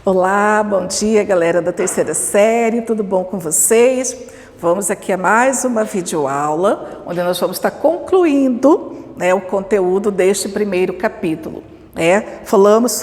Olá, bom dia galera da terceira série, tudo bom com vocês? Vamos aqui a mais uma videoaula, onde nós vamos estar concluindo o conteúdo deste primeiro capítulo.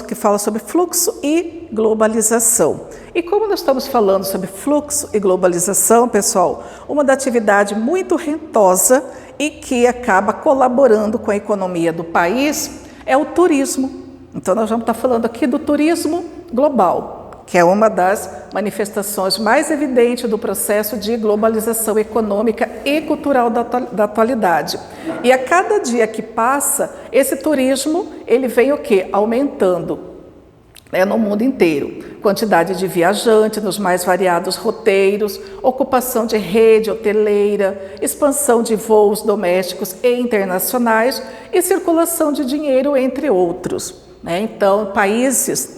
Que fala sobre fluxo e globalização. E como nós estamos falando sobre fluxo e globalização, pessoal, uma da atividade muito rentosa e que acaba colaborando com a economia do país é o turismo. Então nós vamos estar falando aqui do turismo global, que é uma das manifestações mais evidentes do processo de globalização econômica e cultural da atualidade. E a cada dia que passa, esse turismo ele vem o quê? Aumentando no mundo inteiro. Quantidade de viajantes nos mais variados roteiros, ocupação de rede hoteleira, expansão de voos domésticos e internacionais e circulação de dinheiro, entre outros. Então, países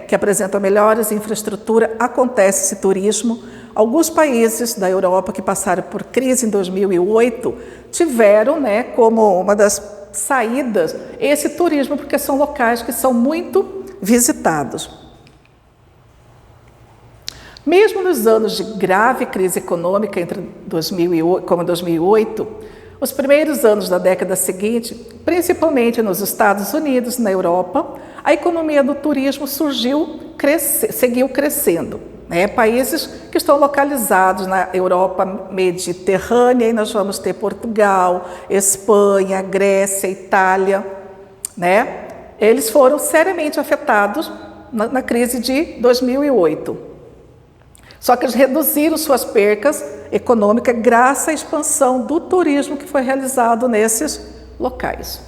que apresentam melhores infraestrutura, acontece esse turismo. Alguns países da Europa que passaram por crise em 2008 tiveram como uma das saídas esse turismo, porque são locais que são muito visitados. Mesmo nos anos de grave crise econômica, como 2008, os primeiros anos da década seguinte, principalmente nos Estados Unidos, na Europa, a economia do turismo seguiu crescendo. Países que estão localizados na Europa mediterrânea, e nós vamos ter Portugal, Espanha, Grécia, Itália, eles foram seriamente afetados na crise de 2008. Só que eles reduziram suas percas econômicas graças à expansão do turismo que foi realizado nesses locais.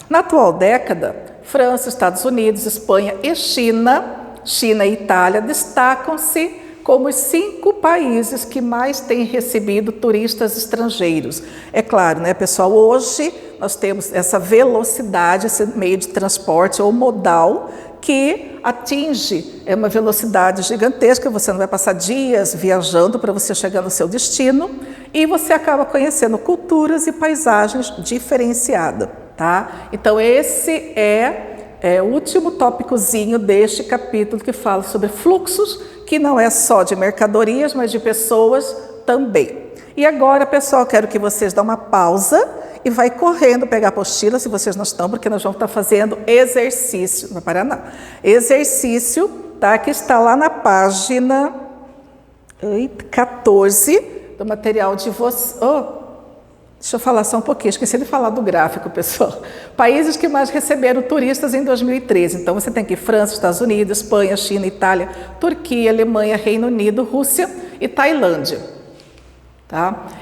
Na atual década, França, Estados Unidos, Espanha e China e Itália destacam-se como os 5 países que mais têm recebido turistas estrangeiros. É claro, pessoal, hoje nós temos essa velocidade, esse meio de transporte ou modal que atinge uma velocidade gigantesca, você não vai passar dias viajando para você chegar no seu destino e você acaba conhecendo culturas e paisagens diferenciadas. Então esse é o último tópicozinho deste capítulo que fala sobre fluxos, que não é só de mercadorias, mas de pessoas também. E agora, pessoal, quero que vocês dêem uma pausa e vai correndo pegar a apostila, se vocês não estão, porque nós vamos estar fazendo exercício. Não vai parar, não. Exercício, que está lá na página 14 do material de vocês. Deixa eu falar só um pouquinho, esqueci de falar do gráfico, pessoal. Países que mais receberam turistas em 2013. Então, você tem aqui França, Estados Unidos, Espanha, China, Itália, Turquia, Alemanha, Reino Unido, Rússia e Tailândia.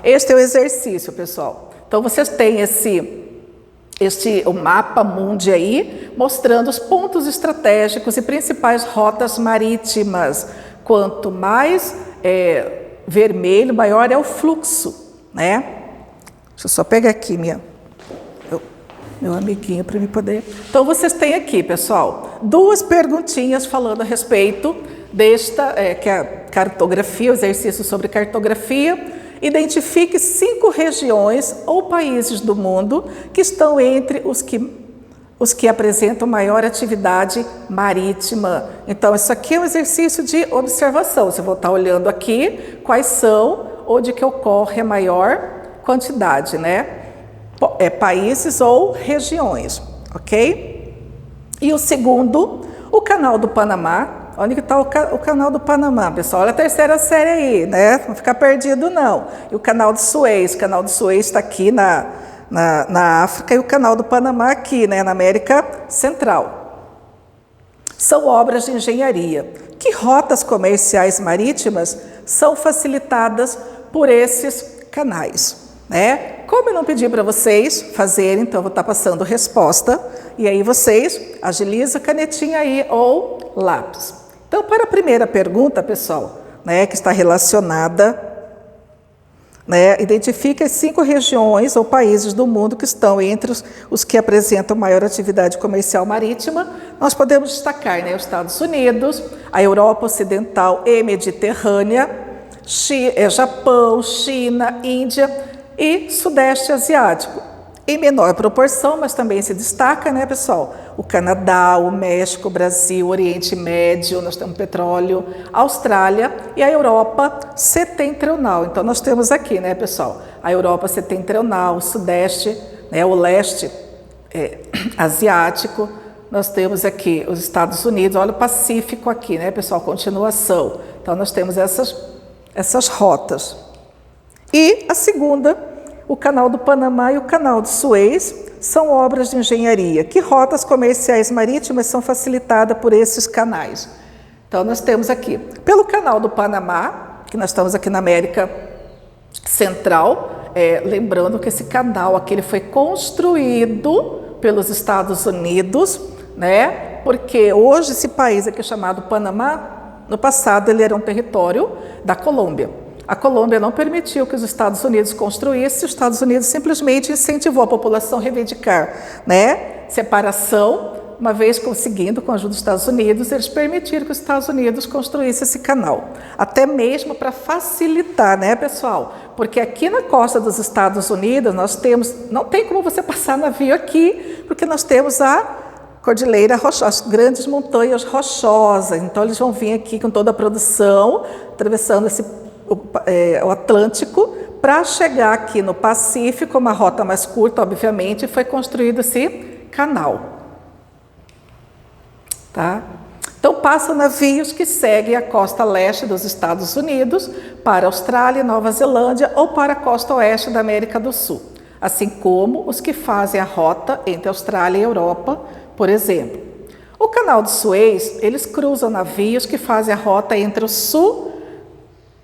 Este é o exercício, pessoal. Então, vocês têm o mapa mundi aí, mostrando os pontos estratégicos e principais rotas marítimas. Quanto mais vermelho, maior é o fluxo, Deixa eu só pegar aqui meu amiguinho para me poder... Então, vocês têm aqui, pessoal, 2 perguntinhas falando a respeito desta, que é a cartografia, o exercício sobre cartografia. Identifique 5 regiões ou países do mundo que estão entre os que apresentam maior atividade marítima. Então, isso aqui é um exercício de observação. Você vai estar olhando aqui quais são onde que ocorre a maior quantidade, países ou regiões, ok? E o segundo, o Canal do Panamá. Onde que está o Canal do Panamá, pessoal? Olha a terceira série aí, Não ficar perdido, não. E o Canal de Suez. O Canal de Suez está aqui na África e o Canal do Panamá aqui, na América Central. São obras de engenharia. Que rotas comerciais marítimas são facilitadas por esses canais? Como eu não pedi para vocês fazerem, então eu vou estar passando resposta. E aí vocês agilizam a canetinha aí ou lápis. Então, para a primeira pergunta, pessoal, que está relacionada, identifique as 5 regiões ou países do mundo que estão entre os que apresentam maior atividade comercial marítima. Nós podemos destacar os Estados Unidos, a Europa Ocidental e Mediterrânea, Japão, China, Índia e Sudeste Asiático. Em menor proporção, mas também se destaca, né, pessoal? O Canadá, o México, o Brasil, o Oriente Médio, nós temos petróleo, a Austrália e a Europa setentrional. Então, nós temos aqui, né, pessoal? A Europa setentrional, o Sudeste, né, o Leste asiático. Nós temos aqui os Estados Unidos, olha o Pacífico aqui, né, pessoal? Continuação. Então, nós temos essas rotas. E a segunda, o Canal do Panamá e o Canal de Suez são obras de engenharia. Que rotas comerciais marítimas são facilitadas por esses canais? Então, nós temos aqui, pelo Canal do Panamá, que nós estamos aqui na América Central, lembrando que esse canal aqui ele foi construído pelos Estados Unidos, né? Porque hoje esse país aqui chamado Panamá, no passado ele era um território da Colômbia. A Colômbia não permitiu que os Estados Unidos construíssem, os Estados Unidos simplesmente incentivou a população a reivindicar, né, separação, uma vez conseguindo, com a ajuda dos Estados Unidos, eles permitiram que os Estados Unidos construíssem esse canal, até mesmo para facilitar, né, pessoal? Porque aqui na costa dos Estados Unidos nós temos, não tem como você passar navio aqui, porque nós temos a Cordilheira Rochosa, as grandes montanhas rochosas, então eles vão vir aqui com toda a produção, atravessando o Atlântico, para chegar aqui no Pacífico, uma rota mais curta, obviamente, foi construído esse canal. Tá? Então, passam navios que seguem a costa leste dos Estados Unidos para a Austrália, Nova Zelândia ou para a costa oeste da América do Sul, assim como os que fazem a rota entre a Austrália e a Europa, por exemplo. O Canal de Suez, eles cruzam navios que fazem a rota entre o sul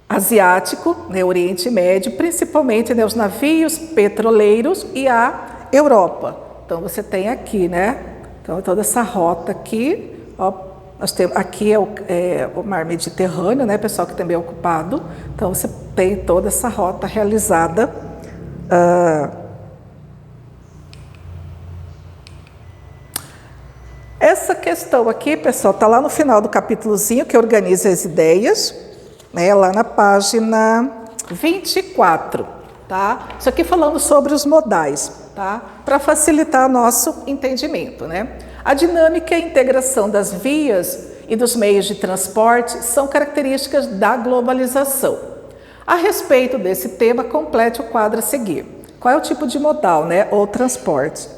asiático, né, Oriente Médio, principalmente, né, os navios petroleiros e a Europa. Então, você tem aqui, né? Então, toda essa rota aqui, ó, nós temos, aqui é o Mar Mediterrâneo, né, pessoal, que também é ocupado. Então, você tem toda essa rota realizada. Essa questão aqui, pessoal, está lá no final do capítulozinho que organiza as ideias, né, lá na página 24, tá? Isso aqui falando sobre os modais, tá? Para facilitar nosso entendimento, né? A dinâmica e a integração das vias e dos meios de transporte são características da globalização. A respeito desse tema, complete o quadro a seguir. Qual é o tipo de modal, né, ou transporte?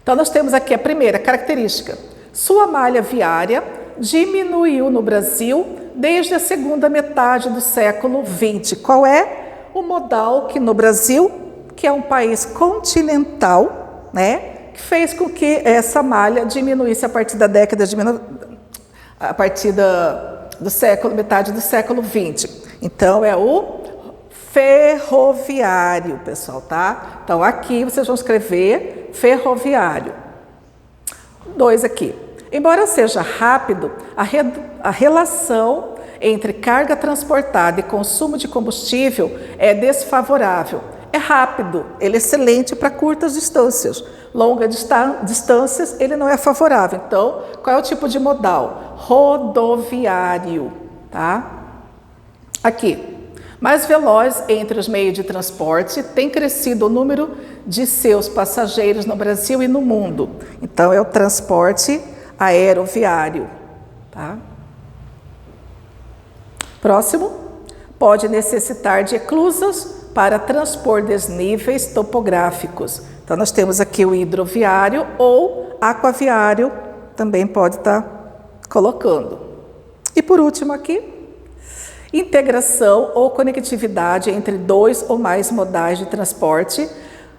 Então, nós temos aqui a primeira característica. Sua malha viária diminuiu no Brasil desde a segunda metade do século XX. Qual é o modal que no Brasil, que é um país continental, né, que fez com que essa malha diminuísse a partir da década de a partir do século, metade do século XX. Então, é o ferroviário, pessoal, tá? Então, aqui vocês vão escrever ferroviário. 2 aqui. Embora seja rápido, a relação entre carga transportada e consumo de combustível é desfavorável. É rápido, ele é excelente para curtas distâncias. Longas distâncias, ele não é favorável. Então, qual é o tipo de modal? Rodoviário, tá? Aqui. Mais veloz entre os meios de transporte, tem crescido o número de seus passageiros no Brasil e no mundo. Então, é o transporte aeroviário, tá? Próximo, pode necessitar de eclusas para transpor desníveis topográficos. Então, nós temos aqui o hidroviário ou aquaviário, também pode estar colocando. E por último aqui, integração ou conectividade entre 2 ou mais modais de transporte,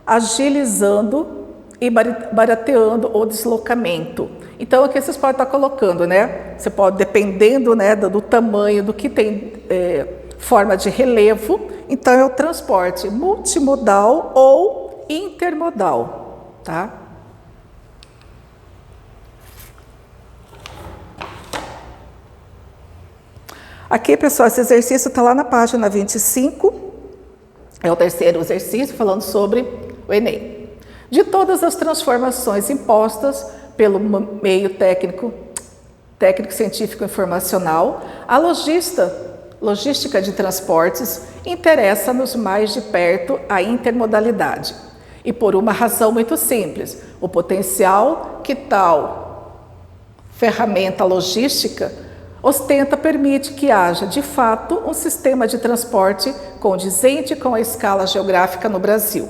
agilizando e barateando o deslocamento. Então, aqui vocês podem estar colocando, né? Você pode, dependendo, né, do tamanho, do que tem forma de relevo, então é o transporte multimodal ou intermodal, tá? Aqui, pessoal, esse exercício está lá na página 25, é o terceiro exercício, falando sobre o Enem. De todas as transformações impostas pelo meio técnico, científico informacional, a logística de transportes interessa-nos mais de perto a intermodalidade. E por uma razão muito simples, o potencial que tal ferramenta logística ostenta permite que haja, de fato, um sistema de transporte condizente com a escala geográfica no Brasil.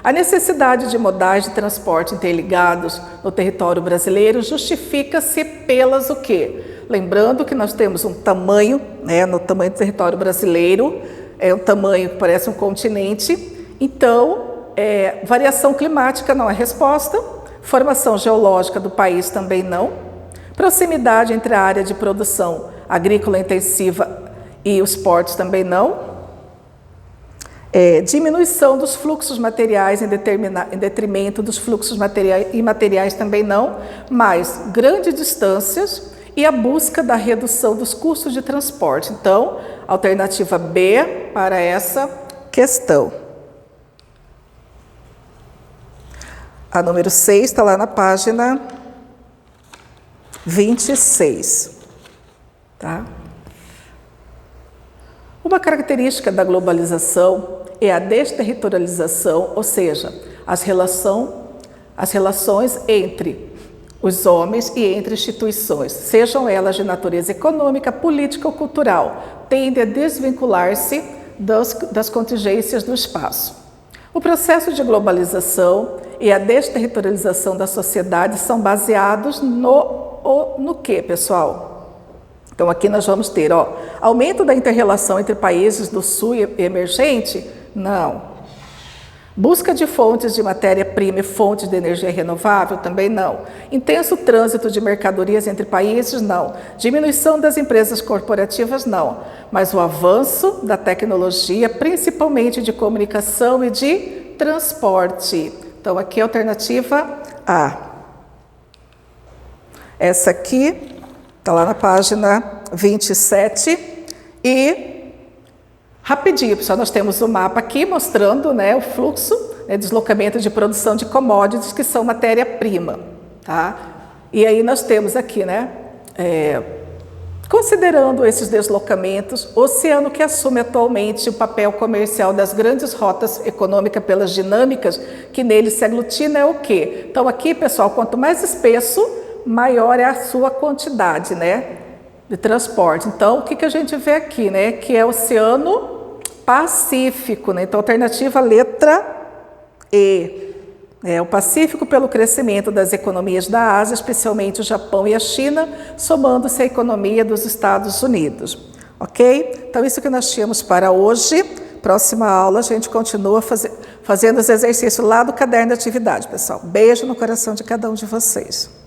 A necessidade de modais de transporte interligados no território brasileiro justifica-se pelas o quê? Lembrando que nós temos um tamanho, no tamanho do território brasileiro, é um tamanho que parece um continente, então, variação climática não é resposta, formação geológica do país também não, proximidade entre a área de produção agrícola intensiva e os portos também não, diminuição dos fluxos materiais em detrimento dos fluxos imateriais também não, mas grandes distâncias e a busca da redução dos custos de transporte. Então, alternativa B para essa questão. A número 6 está lá na página 26. Tá? Uma característica da globalização é a desterritorialização, ou seja, as relações entre os homens e entre instituições, sejam elas de natureza econômica, política ou cultural, tendem a desvincular-se das contingências do espaço. O processo de globalização e a desterritorialização da sociedade são baseados no que, pessoal? Então, aqui nós vamos ter, aumento da inter-relação entre países do sul e emergente? Não. Busca de fontes de matéria-prima e fontes de energia renovável? Também não. Intenso trânsito de mercadorias entre países? Não. Diminuição das empresas corporativas? Não. Mas o avanço da tecnologia, principalmente de comunicação e de transporte. Então, aqui é a alternativa A. Essa aqui está lá na página 27 e rapidinho, pessoal, nós temos o mapa aqui mostrando, o fluxo, deslocamento de produção de commodities que são matéria-prima, tá? E aí nós temos aqui, considerando esses deslocamentos, o oceano que assume atualmente o papel comercial das grandes rotas econômicas pelas dinâmicas que nele se aglutina é o quê? Então aqui, pessoal, quanto mais espesso, maior é a sua quantidade, de transporte. Então, o que a gente vê aqui, que é o Oceano Pacífico, Então, alternativa letra E. O Pacífico pelo crescimento das economias da Ásia, especialmente o Japão e a China, somando-se à economia dos Estados Unidos. Ok? Então, isso que nós tínhamos para hoje. Próxima aula, a gente continua fazendo os exercícios lá do caderno de atividade, pessoal. Beijo no coração de cada um de vocês.